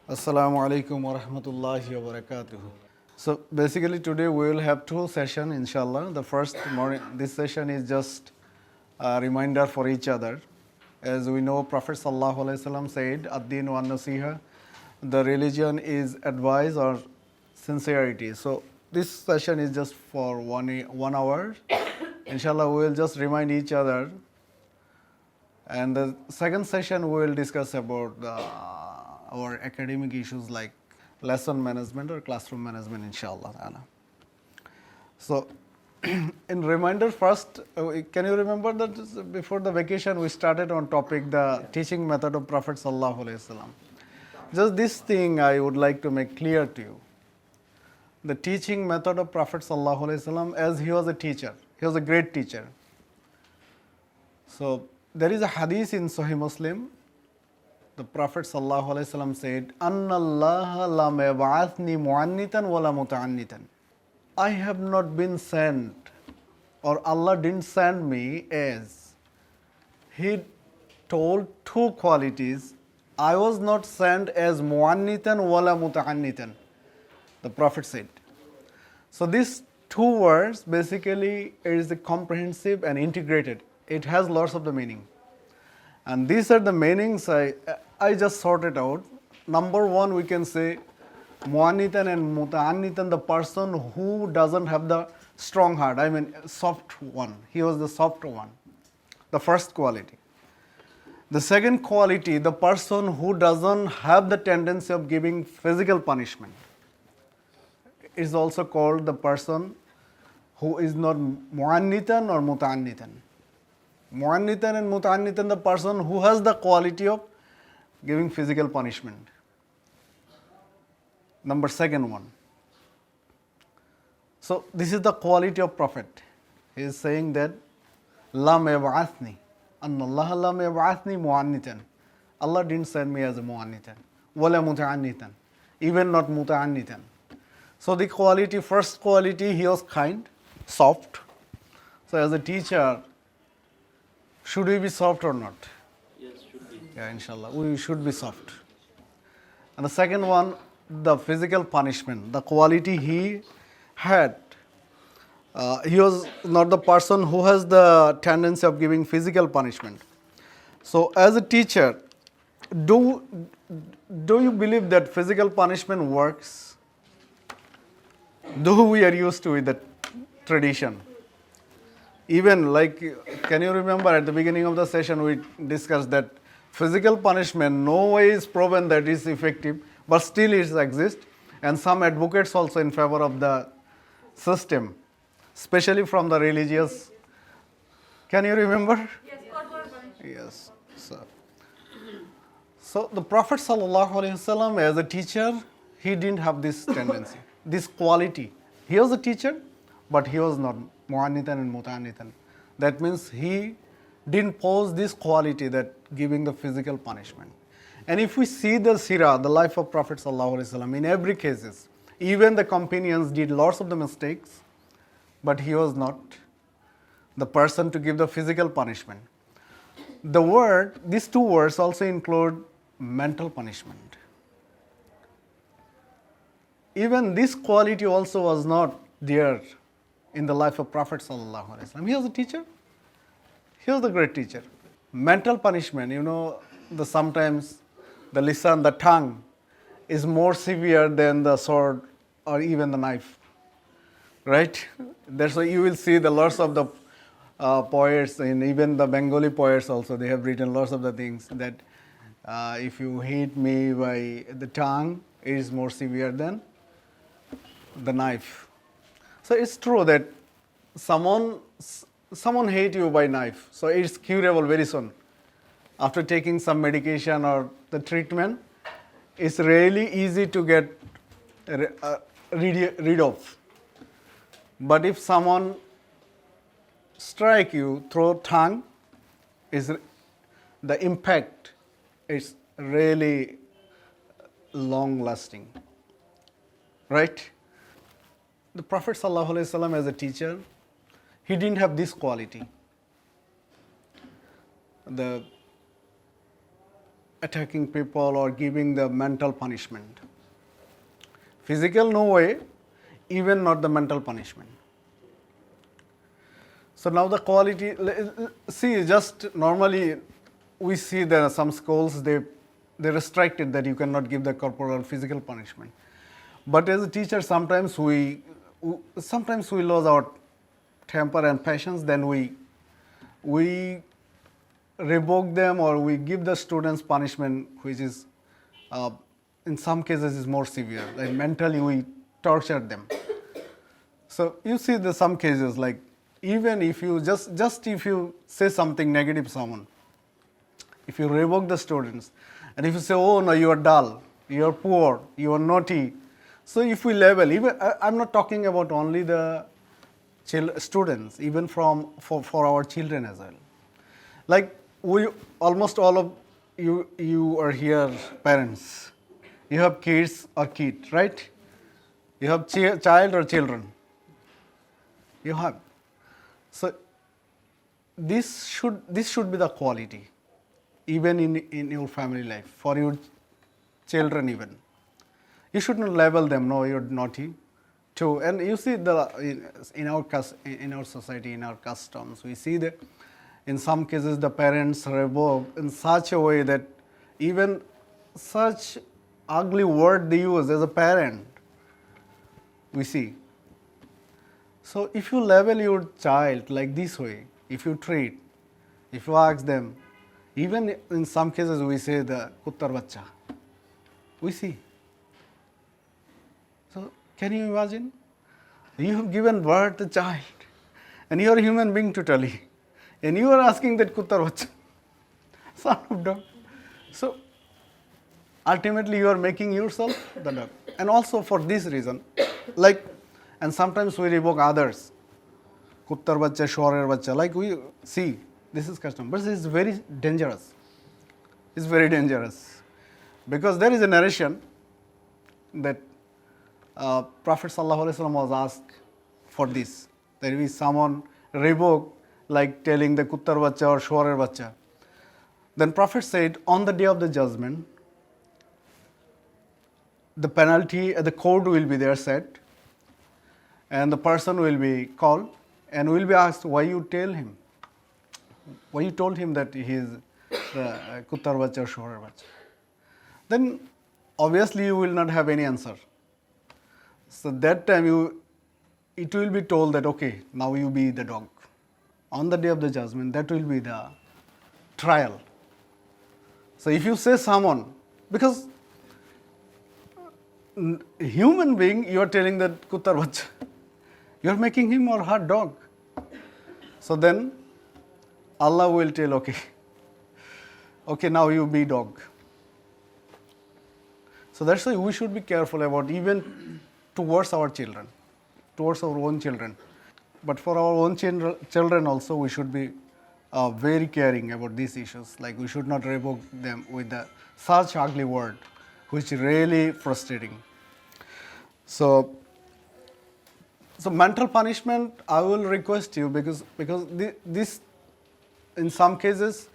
Assalamu alaikum wa rahmatullahi wa barakatuh. So basically today we will have two sessions inshallah. The first morning, this session is just a reminder for each other. As we know, Prophet Sallallahu Alaihi Wasallam said, Ad-Din wa Nasiha, the religion is advice or sincerity. So this session is just for 1 hour. Inshallah, we will just remind each other. And the second session we will discuss about our academic issues like lesson management or classroom management, inshallah. So, in reminder first, can you remember that before the vacation we started on topic the teaching method of Prophet Sallallahu Alaihi Wasallam. Just this thing I would like to make clear to you. The teaching method of Prophet Sallallahu Alaihi Wasallam, as he was a teacher, he was a great teacher. So there is a hadith in Sahih Muslim. The Prophet Sallallahu Alaihi Wasallam said, "Anna Allah lam yab'athni mu'annitan wala muta'annitan." I have not been sent, or Allah didn't send me as. He told two qualities. I was not sent as mu'annitan wala muta'annitan. The Prophet said. So these two words basically is comprehensive and integrated. It has lots of the meaning. And these are the meanings I just sorted out. Number one, we can say mu'annitan and muta'annitan, the person who doesn't have the strong heart, I mean soft one. He was the soft one, the first quality. The second quality, the person who doesn't have the tendency of giving physical punishment, is also called the person who is not mu'annitan or muta'annitan. Mu'annitan and muta'annitan, the person who has the quality of giving physical punishment. Number second one. So this is the quality of Prophet. He is saying that lam yab'athni, anna Allah lam yab'athni mu'annitan. Allah didn't send me as a mu'annitan, wala muta'annitan, even not muta'annitan. So the quality, first quality, he was kind, soft. So as a teacher, should we be soft or not? Yes, should be. Yeah, inshallah, we should be soft. And the second one, the physical punishment, the quality he had. He was not the person who has the tendency of giving physical punishment. So as a teacher, do you believe that physical punishment works? Though we are used to with the tradition. Even like, can you remember at the beginning of the session we discussed that physical punishment no way is proven that is effective, but still it exists, and some advocates also in favor of the system, especially from the religious. Can you remember? Yes, corporal punishment. Yes. So the Prophet Sallallahu Alaihi Wasallam as a teacher, he didn't have this tendency, this quality. He was a teacher, but he was not mu'annitan and muta'annitan. That means he didn't pose this quality that giving the physical punishment. And if we see the sirah, the life of Prophet Sallallahu Alaihi Wasallam, in every cases, even the companions did lots of the mistakes, but he was not the person to give the physical punishment. These two words also include mental punishment. Even this quality also was not there in the life of Prophet Sallallahu Alaihi Wasallam. He was a teacher. He was a great teacher. Mental punishment, sometimes the lisan, the tongue, is more severe than the sword or even the knife. Right? That's why you will see the lots of the poets, and even the Bengali poets also, they have written lots of the things that if you hit me by the tongue, it is more severe than the knife. So it's true that someone hate you by knife, so it's curable very soon. After taking some medication or the treatment, it's really easy to get rid of. But if someone strike you through tongue, the impact is really long lasting. Right? The Prophet Sallallahu Alaihi Wasallam as a teacher, he didn't have this quality. attacking people or giving the mental punishment. Physical, no way, even not the mental punishment. So now the quality, see, just normally we see there are some schools, they restricted that you cannot give the corporal physical punishment. But as a teacher, sometimes we lose our temper and patience, then we revoke them or we give the students punishment which is in some cases is more severe, like mentally we torture them. So you see the some cases like even if you just if you say something negative to someone, if you revoke the students and if you say, oh no, you are dull, you are poor, you are naughty. So if we level, even I'm not talking about only the students, even for our children as well. Like we almost all of you are here parents. You have kids or kid, right? You have child or children. You have. So this should be the quality, even in your family life, for your children even. You should not label them, no, you're naughty. Too. And you see in our society, in our customs, we see that in some cases the parents revoke in such a way that even such ugly word they use as a parent, we see. So if you label your child like this way, if you treat, if you ask them, even in some cases we say the kuttar bacha, we see. So can you imagine? You have given birth to a child and you are a human being totally and you are asking that kuttar bacha, son of dog. So ultimately you are making yourself the dog. And also for this reason, like, and sometimes we revoke others, kuttar bacha, shorer bacha, like we see, this is custom, but it's very dangerous. It's very dangerous because there is a narration that Prophet ﷺ was asked for this. There is someone revoke, like telling the kuttar bacha or shorer bacha. Then Prophet said, on the day of the judgment, the penalty at the court will be there set, and the person will be called and will be asked, why you tell him? Why you told him that he is the kuttar bacha or shorer bacha? Then obviously you will not have any answer. So that time it will be told that, okay, now you be the dog. On the day of the judgment, that will be the trial. So if you say someone, because human being, you are telling that kuttar bacha, you are making him or her dog. So then Allah will tell, okay, now you be dog. So that's why we should be careful about even towards our children, towards our own children. But for our own children also, we should be very caring about these issues. Like we should not revoke them with such ugly word, which is really frustrating. So mental punishment, I will request you because this in some cases,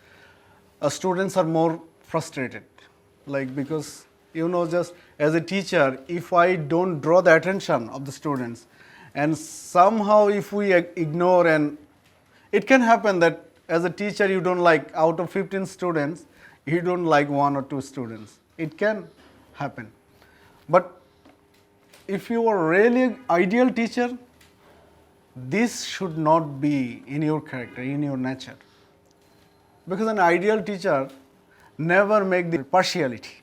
students are more frustrated. Like because just as a teacher, if I don't draw the attention of the students, and somehow if we ignore, and it can happen that as a teacher you don't like, out of 15 students, you don't like 1 or 2 students. It can happen. But if you are really ideal teacher, this should not be in your character, in your nature. Because an ideal teacher never make the partiality.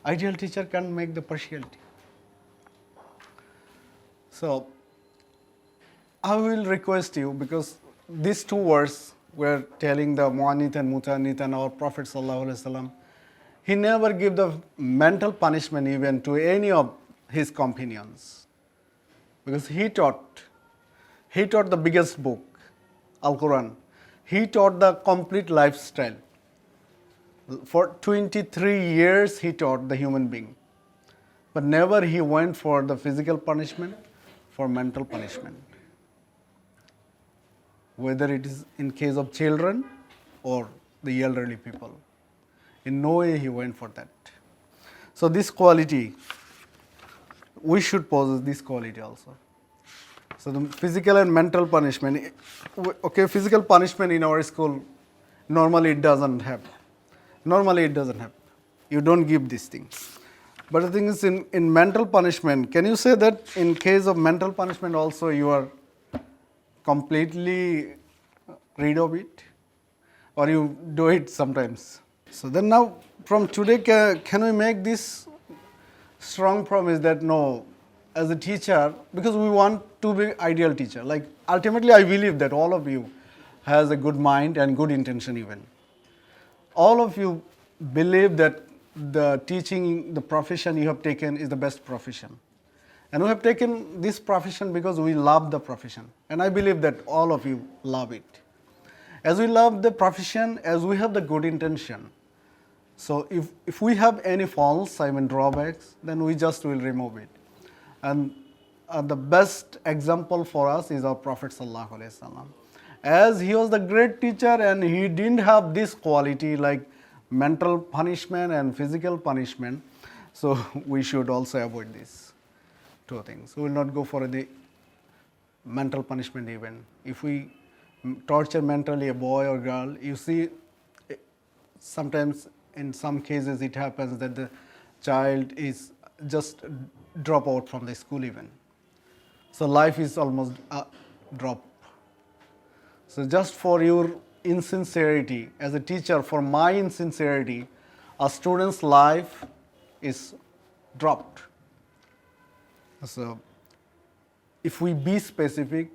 Ideal teacher can't make the partiality. So I will request you, because these 2 words were telling the mu'annit and muta'annit, and our Prophet ﷺ, he never gave the mental punishment even to any of his companions, because he taught the biggest book, Al-Quran. He taught the complete lifestyle. For 23 years he taught the human being, but never he went for the physical punishment, for mental punishment, whether it is in case of children or the elderly people. In no way he went for that. So this quality, we should possess this quality also. So the physical and mental punishment, okay, physical punishment in our school, normally it doesn't have. You don't give these things. But the thing is, in mental punishment, can you say that in case of mental punishment also you are completely rid of it? Or you do it sometimes? So then now, from today, can we make this strong promise that no, as a teacher, because we want to be ideal teacher. Like ultimately, I believe that all of you has a good mind and good intention even. All of you believe that the teaching, the profession you have taken is the best profession. And we have taken this profession because we love the profession. And I believe that all of you love it. As we love the profession, as we have the good intention. So if we have any faults, drawbacks, then we just will remove it. And the best example for us is our Prophet Sallallahu Alaihi Wasallam. As he was the great teacher and he didn't have this quality like mental punishment and physical punishment, so we should also avoid these two things. We will not go for the mental punishment even. If we torture mentally a boy or girl, you see sometimes in some cases it happens that the child is just drop out from the school even. So life is almost a drop. So just for your insincerity as a teacher, for my insincerity, a student's life is dropped. So if we be specific,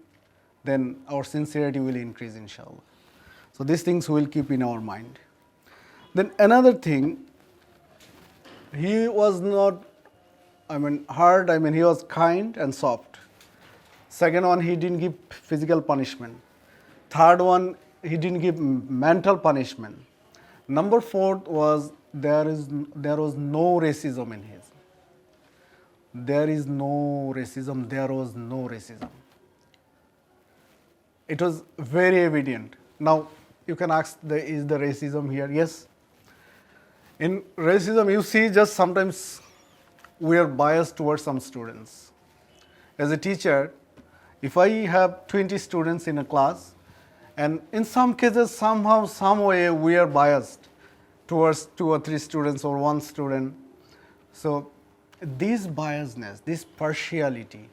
then our sincerity will increase, inshallah. So these things we'll keep in our mind. Then another thing, he was not, hard, he was kind and soft. Second one, he didn't give physical punishment. Third one, he didn't give mental punishment. Number 4 was there was no racism in his. There was no racism. It was very evident. Now, you can ask, is the racism here? Yes. In racism, you see just sometimes we are biased towards some students. As a teacher, if I have 20 students in a class, and in some cases, somehow, some way, we are biased towards 2 or 3 students or 1 student. So this biasness, this partiality,